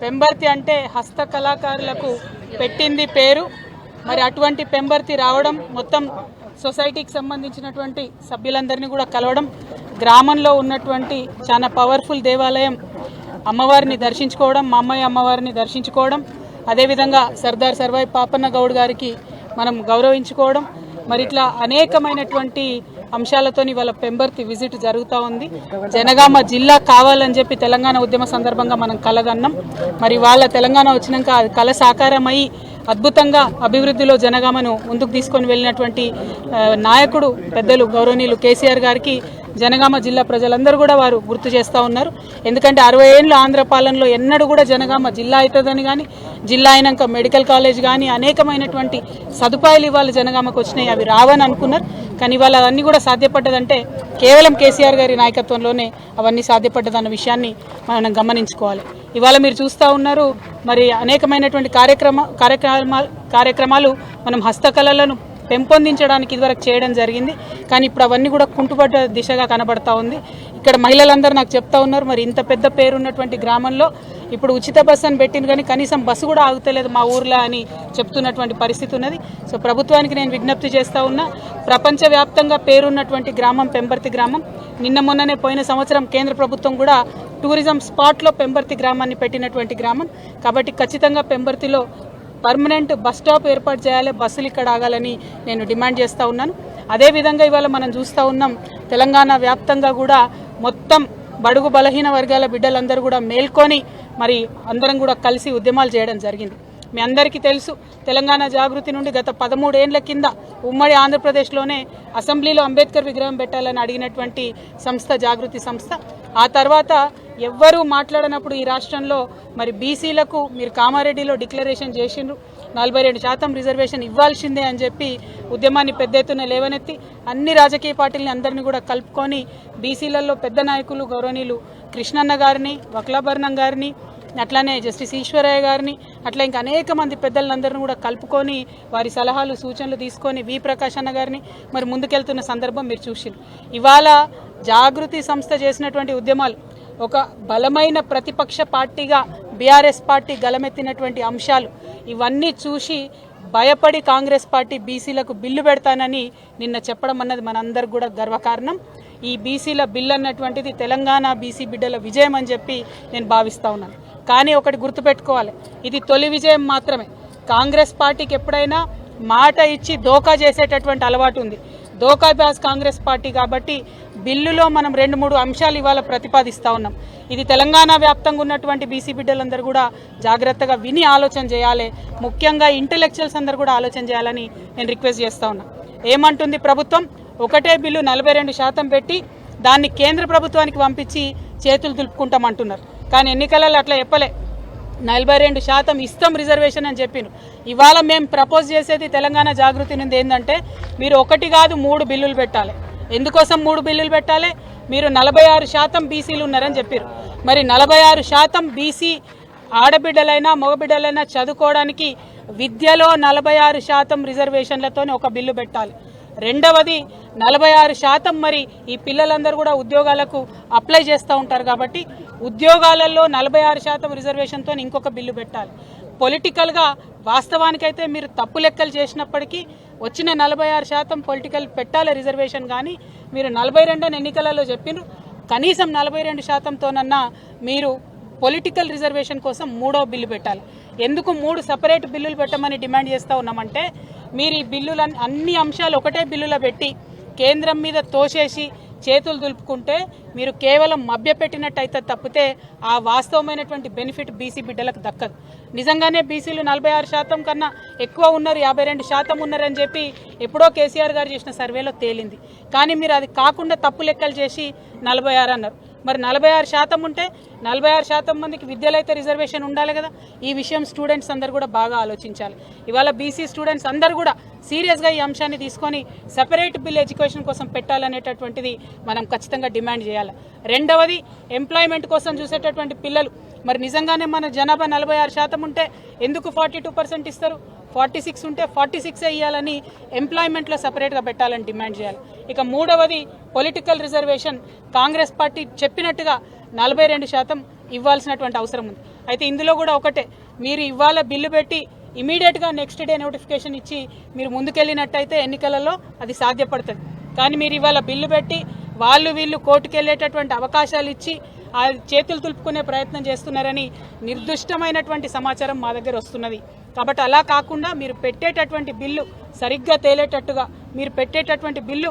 పెంబర్తి అంటే హస్త కళాకారులకు పెట్టింది పేరు. మరి అటువంటి పెంబర్తి రావడం, మొత్తం సొసైటీకి సంబంధించినటువంటి సభ్యులందరినీ కూడా కలవడం, గ్రామంలో ఉన్నటువంటి చాలా పవర్ఫుల్ దేవాలయం అమ్మవారిని దర్శించుకోవడం, మా అమ్మాయి అమ్మవారిని దర్శించుకోవడం, అదేవిధంగా సర్దార్ సర్వాయి పాపన్న గౌడ్ గారికి మనం గౌరవించుకోవడం, మరి ఇట్లా అనేకమైనటువంటి అంశాలతోని వాళ్ళ పెంబర్తి విజిట్ జరుగుతూ ఉంది. జనగామ జిల్లా కావాలని చెప్పి తెలంగాణ ఉద్యమ సందర్భంగా మనం కలగన్నాం. మరి వాళ్ళ తెలంగాణ వచ్చినాక కళ సాకారమై అద్భుతంగా అభివృద్ధిలో జనగామను ముందుకు తీసుకొని వెళ్ళినటువంటి నాయకుడు పెద్దలు గౌరవనీయులు కేసీఆర్ గారికి జనగామ జిల్లా ప్రజలందరూ కూడా వారు గుర్తు చేస్తూ ఉన్నారు. ఎందుకంటే 60 ఏళ్ళు ఆంధ్ర పాలనలో ఎన్నడూ కూడా జనగామ జిల్లా అవుతుందని కానీ, జిల్లా అయినాక మెడికల్ కాలేజ్ కానీ అనేకమైనటువంటి సదుపాయాలు ఇవాళ జనగామకు వచ్చినాయి. అవి రావని అనుకున్నారు, కానీ ఇవాళ అవన్నీ కూడా సాధ్యపడ్డదంటే కేవలం కేసీఆర్ గారి నాయకత్వంలోనే అవన్నీ సాధ్యపడ్డదన్న విషయాన్ని మనం గమనించుకోవాలి. ఇవాళ మీరు చూస్తూ ఉన్నారు, మరి అనేకమైనటువంటి కార్యక్రమాలు మనం హస్తకళలను పెంపొందించడానికి ఇదివరకు చేయడం జరిగింది. కానీ ఇప్పుడు అవన్నీ కూడా కుంటుపడ్డ దిశగా కనబడతా ఉంది. ఇక్కడ మహిళలందరూ నాకు చెప్తా ఉన్నారు, మరి ఇంత పెద్ద పేరున్నటువంటి గ్రామంలో ఇప్పుడు ఉచిత బస్సు అని పెట్టింది, కానీ కనీసం బస్సు కూడా ఆగుతలేదు మా ఊర్లో అని చెప్తున్నటువంటి పరిస్థితి ఉన్నది. సో ప్రభుత్వానికి నేను విజ్ఞప్తి చేస్తూ ఉన్నా, ప్రపంచవ్యాప్తంగా పేరున్నటువంటి గ్రామం పెంబర్తి గ్రామం. నిన్న మొన్ననే పోయిన సంవత్సరం కేంద్ర ప్రభుత్వం కూడా టూరిజం స్పాట్లో పెంబర్తి గ్రామాన్ని పెట్టినటువంటి గ్రామం. కాబట్టి ఖచ్చితంగా పెంబర్తిలో పర్మనెంట్ బస్ స్టాప్ ఏర్పాటు చేయాలి, బస్సులు ఇక్కడ ఆగాలని నేను డిమాండ్ చేస్తూ ఉన్నాను. అదేవిధంగా ఇవాళ మనం చూస్తూ ఉన్నాం, తెలంగాణ వ్యాప్తంగా కూడా మొత్తం బడుగు బలహీన వర్గాల బిడ్డలందరూ కూడా మేల్కొని మరి అందరం కూడా కలిసి ఉద్యమాలు చేయడం జరిగింది. మీ అందరికీ తెలుసు, తెలంగాణ జాగృతి నుండి గత 13 ఏళ్ల కింద ఉమ్మడి ఆంధ్రప్రదేశ్లోనే అసెంబ్లీలో అంబేద్కర్ విగ్రహం పెట్టాలని అడిగినటువంటి సంస్థ జాగృతి సంస్థ. ఆ తర్వాత ఎవ్వరూ మాట్లాడనప్పుడు ఈ రాష్ట్రంలో మరి బీసీలకు మీరు కామారెడ్డిలో డిక్లరేషన్ చేసిండ్రు, 42% రిజర్వేషన్ ఇవ్వాల్సిందే అని చెప్పి ఉద్యమాన్ని పెద్ద ఎత్తున లేవనెత్తి అన్ని రాజకీయ పార్టీలని అందరినీ కూడా కలుపుకొని బీసీలలో పెద్ద నాయకులు గౌరవనీయులు కృష్ణన్న గారిని, వక్లాభరణం గారిని, అట్లానే జస్టిస్ ఈశ్వరయ్య గారిని, అట్లా ఇంకా అనేక మంది పెద్దలందరినీ కూడా కలుపుకొని వారి సలహాలు సూచనలు తీసుకొని వి ప్రకాష్ అన్న గారిని మరి ముందుకెళ్తున్న సందర్భం మీరు చూసిరు. ఇవాళ జాగృతి సంస్థ చేసినటువంటి ఉద్యమాలు ఒక బలమైన ప్రతిపక్ష పార్టీగా బీఆర్ఎస్ పార్టీ గలమెత్తినటువంటి అంశాలు ఇవన్నీ చూసి భయపడి కాంగ్రెస్ పార్టీ బీసీలకు బిల్లు పెడతానని నిన్న చెప్పడం అన్నది మనందరికి కూడా గర్వకారణం. ఈ బీసీల బిల్లు అన్నటువంటిది తెలంగాణ బీసీ బిడ్డల విజయం అని చెప్పి నేను భావిస్తూ ఉన్నాను. కానీ ఒకటి గుర్తుపెట్టుకోవాలి, ఇది తొలి విజయం మాత్రమే. కాంగ్రెస్ పార్టీకి ఎప్పుడైనా మాట ఇచ్చి దోకా చేసేటటువంటి అలవాటు ఉంది. దోకాబాజ్ కాంగ్రెస్ పార్టీ కాబట్టి బిల్లులో మనం 2-3 అంశాలు ఇవాళ ప్రతిపాదిస్తూ ఉన్నాం. ఇది తెలంగాణ వ్యాప్తంగా ఉన్నటువంటి బీసీ బిడ్డలందరూ కూడా జాగ్రత్తగా విని ఆలోచన చేయాలి. ముఖ్యంగా ఇంటెలెక్చువల్స్ అందరూ కూడా ఆలోచన చేయాలని నేను రిక్వెస్ట్ చేస్తూ ఉన్నా. ఏమంటుంది ప్రభుత్వం? ఒకటే బిల్లు 42% పెట్టి దాన్ని కేంద్ర ప్రభుత్వానికి పంపించి చేతులు దులుపుకుంటామంటున్నారు. కానీ ఎన్నికలలో అట్లా చెప్పలే, 42% ఇస్తాం రిజర్వేషన్ అని చెప్పిను. ఇవాళ మేము ప్రపోజ్ చేసేది తెలంగాణ జాగృతి నుండి ఏంటంటే, మీరు 1 కాదు 3 బిల్లులు పెట్టాలి. ఎందుకోసం 3 బిల్లులు పెట్టాలి? మీరు 46% బీసీలు ఉన్నారని చెప్పారు. మరి 46% బీసీ ఆడబిడ్డలైనా మగబిడ్డలైనా చదువుకోవడానికి విద్యలో 46% రిజర్వేషన్లతో ఒక బిల్లు పెట్టాలి. రెండవది 46% మరి ఈ పిల్లలందరూ కూడా ఉద్యోగాలకు అప్లై చేస్తూ ఉంటారు కాబట్టి ఉద్యోగాలలో 46% రిజర్వేషన్తో ఇంకొక బిల్లు పెట్టాలి. పొలిటికల్గా వాస్తవానికైతే మీరు తప్పు లెక్కలు చేసినప్పటికీ వచ్చిన 46% పొలిటికల్ పెట్టాలి రిజర్వేషన్. కానీ మీరు 42 ఎన్నికలలో చెప్పినారు, కనీసం 42%తోనన్నా మీరు పొలిటికల్ రిజర్వేషన్ కోసం 3వ బిల్లు పెట్టాలి. ఎందుకు 3 సపరేట్ బిల్లులు పెట్టమని డిమాండ్ చేస్తూ ఉన్నామంటే, మీరు ఈ బిల్లులు అన్ని అంశాలు ఒకటే బిల్లులో పెట్టి కేంద్రం మీద తోసేసి చేతులు దులుపుకుంటే మీరు కేవలం మభ్యపెట్టినట్టయితే తప్పితే ఆ వాస్తవమైనటువంటి బెనిఫిట్ బీసీ బిడ్డలకు దక్కదు. నిజంగానే బీసీలు 46% కన్నా ఎక్కువ ఉన్నారు, 52% ఉన్నారని చెప్పి ఎప్పుడో కేసీఆర్ గారు చేసిన సర్వేలో తేలింది. కానీ మీరు అది కాకుండా తప్పు లెక్కలు చేసి 46 అన్నారు. మరి 46% ఉంటే 46% మందికి విద్యలో అయితే రిజర్వేషన్ ఉండాలి కదా. ఈ విషయం స్టూడెంట్స్ అందరూ కూడా బాగా ఆలోచించాలి. ఇవాళ బీసీ స్టూడెంట్స్ అందరూ కూడా సీరియస్గా ఈ అంశాన్ని తీసుకొని సెపరేట్ బిల్ ఎడ్యుకేషన్ కోసం పెట్టాలనేటటువంటిది మనం ఖచ్చితంగా డిమాండ్ చేయాలి. రెండవది, ఎంప్లాయ్మెంట్ కోసం చూసేటటువంటి పిల్లలు మరి నిజంగానే మన జనాభా 46% ఉంటే ఎందుకు 42% ఇస్తారు? 46 ఉంటే 46 ఇవ్వాలని ఎంప్లాయ్మెంట్లో సపరేట్గా పెట్టాలని డిమాండ్ చేయాలి. ఇక మూడవది, పొలిటికల్ రిజర్వేషన్ కాంగ్రెస్ పార్టీ చెప్పినట్టుగా 42%, ఇవ్వాల్సినటువంటి అవసరం ఉంది. అయితే ఇందులో కూడా ఒకటే, మీరు ఇవాళ బిల్లు పెట్టి ఇమీడియట్గా నెక్స్ట్ డే నోటిఫికేషన్ ఇచ్చి మీరు ముందుకెళ్ళినట్టయితే ఎన్నికలలో అది సాధ్యపడుతుంది. కానీ మీరు ఇవాళ బిల్లు పెట్టి వీళ్ళు కోర్టుకు వెళ్ళేటటువంటి అవకాశాలు ఇచ్చి ఆ చేతులు తులుపుకునే ప్రయత్నం చేస్తున్నారని నిర్దిష్టమైనటువంటి సమాచారం మా దగ్గర వస్తున్నది. కాబట్టి అలా కాకుండా మీరు పెట్టేటటువంటి బిల్లు సరిగ్గా తేలేటట్టుగా, మీరు పెట్టేటటువంటి బిల్లు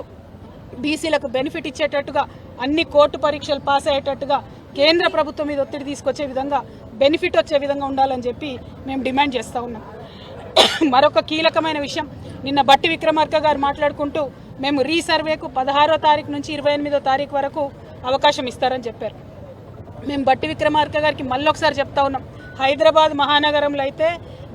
బీసీలకు బెనిఫిట్ ఇచ్చేటట్టుగా, అన్ని కోర్టు పరీక్షలు పాస్ అయ్యేటట్టుగా, కేంద్ర ప్రభుత్వం మీద ఒత్తిడి తీసుకొచ్చే విధంగా, బెనిఫిట్ వచ్చే విధంగా ఉండాలని చెప్పి మేము డిమాండ్ చేస్తూ ఉన్నాం. మరొక కీలకమైన విషయం, నిన్న బట్టి విక్రమార్క గారు మాట్లాడుకుంటూ మేము రీసర్వేకు 16వ తారీఖు నుంచి 28వ తారీఖు వరకు అవకాశం ఇస్తారని చెప్పారు. మేము బట్టి విక్రమార్క గారికి మళ్ళొకసారి చెప్తా ఉన్నాం, హైదరాబాద్ మహానగరంలో అయితే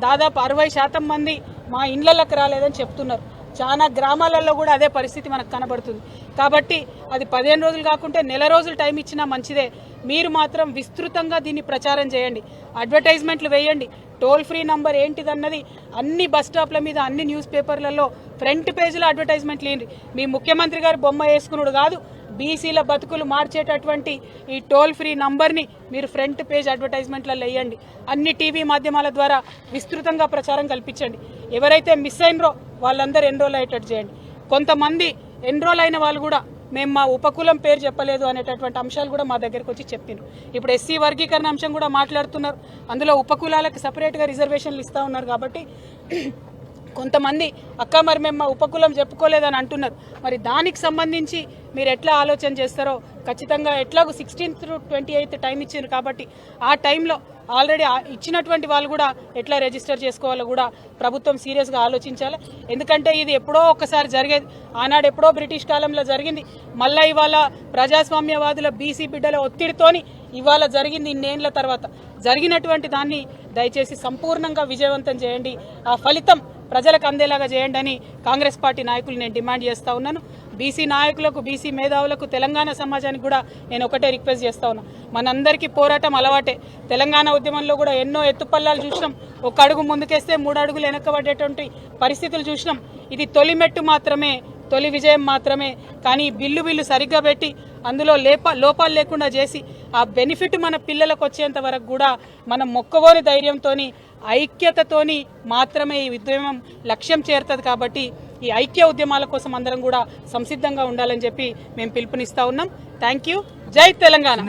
దాదాపు 60% మంది మా ఇండ్లలకు రాలేదని చెప్తున్నారు. చాలా గ్రామాలలో కూడా అదే పరిస్థితి మనకు కనబడుతుంది. కాబట్టి అది 15 రోజులు కాకుంటే నెల రోజులు టైం ఇచ్చినా మంచిదే. మీరు మాత్రం విస్తృతంగా దీన్ని ప్రచారం చేయండి, అడ్వర్టైజ్మెంట్లు వేయండి. టోల్ ఫ్రీ నంబర్ ఏంటిదన్నది అన్ని బస్ స్టాప్ల మీద, అన్ని న్యూస్ పేపర్లలో ఫ్రంట్ పేజీలో అడ్వర్టైజ్మెంట్లు వేయండి. మీ ముఖ్యమంత్రి గారు బొమ్మ వేసుకున్నాడు కాదు, బీసీల బతుకులు మార్చేటటువంటి ఈ టోల్ ఫ్రీ నంబర్ని మీరు ఫ్రంట్ పేజ్ అడ్వర్టైజ్మెంట్లలో వేయండి. అన్ని టీవీ మాధ్యమాల ద్వారా విస్తృతంగా ప్రచారం కల్పించండి. ఎవరైతే మిస్ అయినరో వాళ్ళందరూ ఎన్రోల్ అయ్యేటట్టు చేయండి. కొంతమంది ఎన్రోల్ అయిన వాళ్ళు కూడా మేము మా ఉపకులం పేరు చెప్పలేదు అనేటటువంటి అంశాలు కూడా మా దగ్గరకు వచ్చి చెప్పారు. ఇప్పుడు ఎస్సీ వర్గీకరణ అంశం కూడా మాట్లాడుతున్నారు, అందులో ఉపకులాలకు సపరేట్గా రిజర్వేషన్లు ఇస్తూ ఉన్నారు. కాబట్టి కొంతమంది అక్క మరి మేము మా ఉపకులం చెప్పుకోలేదని అంటున్నారు. మరి దానికి సంబంధించి మీరు ఎట్లా ఆలోచన చేస్తారో ఖచ్చితంగా, ఎట్లాగో 16th to 28th టైం ఇచ్చారు కాబట్టి ఆ టైంలో ఆల్రెడీ ఇచ్చినటువంటి వాళ్ళు కూడా ఎట్లా రిజిస్టర్ చేసుకోవాలో కూడా ప్రభుత్వం సీరియస్గా ఆలోచించాలి. ఎందుకంటే ఇది ఎప్పుడో ఒక్కసారి జరిగేది, ఆనాడు ఎప్పుడో బ్రిటిష్ కాలంలో జరిగింది. మళ్ళీ ఇవాళ ప్రజాస్వామ్యవాదుల బీసీ బిడ్డల ఒత్తిడితోని ఇవాళ జరిగింది. ఇన్నేళ్ల తర్వాత జరిగినటువంటి దాన్ని దయచేసి సంపూర్ణంగా విజయవంతం చేయండి, ఆ ఫలితం ప్రజలకు అందేలాగా చేయండి అని కాంగ్రెస్ పార్టీ నాయకులు నేను డిమాండ్ చేస్తూ ఉన్నాను. బీసీ నాయకులకు, బీసీ మేధావులకు, తెలంగాణ సమాజానికి కూడా నేను ఒకటే రిక్వెస్ట్ చేస్తూ ఉన్నాను, మనందరికీ పోరాటం అలవాటే. తెలంగాణ ఉద్యమంలో కూడా ఎన్నో ఎత్తుపల్లాలు చూసినాం, ఒక అడుగు ముందుకేస్తే 3 అడుగులు వెనక్కబడేటువంటి పరిస్థితులు చూసినాం. ఇది తొలి మెట్టు మాత్రమే, తొలి విజయం మాత్రమే. కానీ బిల్లు సరిగ్గా పెట్టి అందులో లోపాలు లేకుండా చేసి ఆ బెనిఫిట్ మన పిల్లలకు వచ్చేంత వరకు కూడా మనం మొక్కవోని ధైర్యంతోని, ఐక్యతతోని మాత్రమే ఈ ఉద్యమం లక్ష్యం చేరుతుంది. కాబట్టి ఈ ఐక్య ఉద్యమాల కోసం అందరం కూడా సంసిద్ధంగా ఉండాలని చెప్పి మేము పిలుపునిస్తా ఉన్నాం. Thank you. జై తెలంగాణ.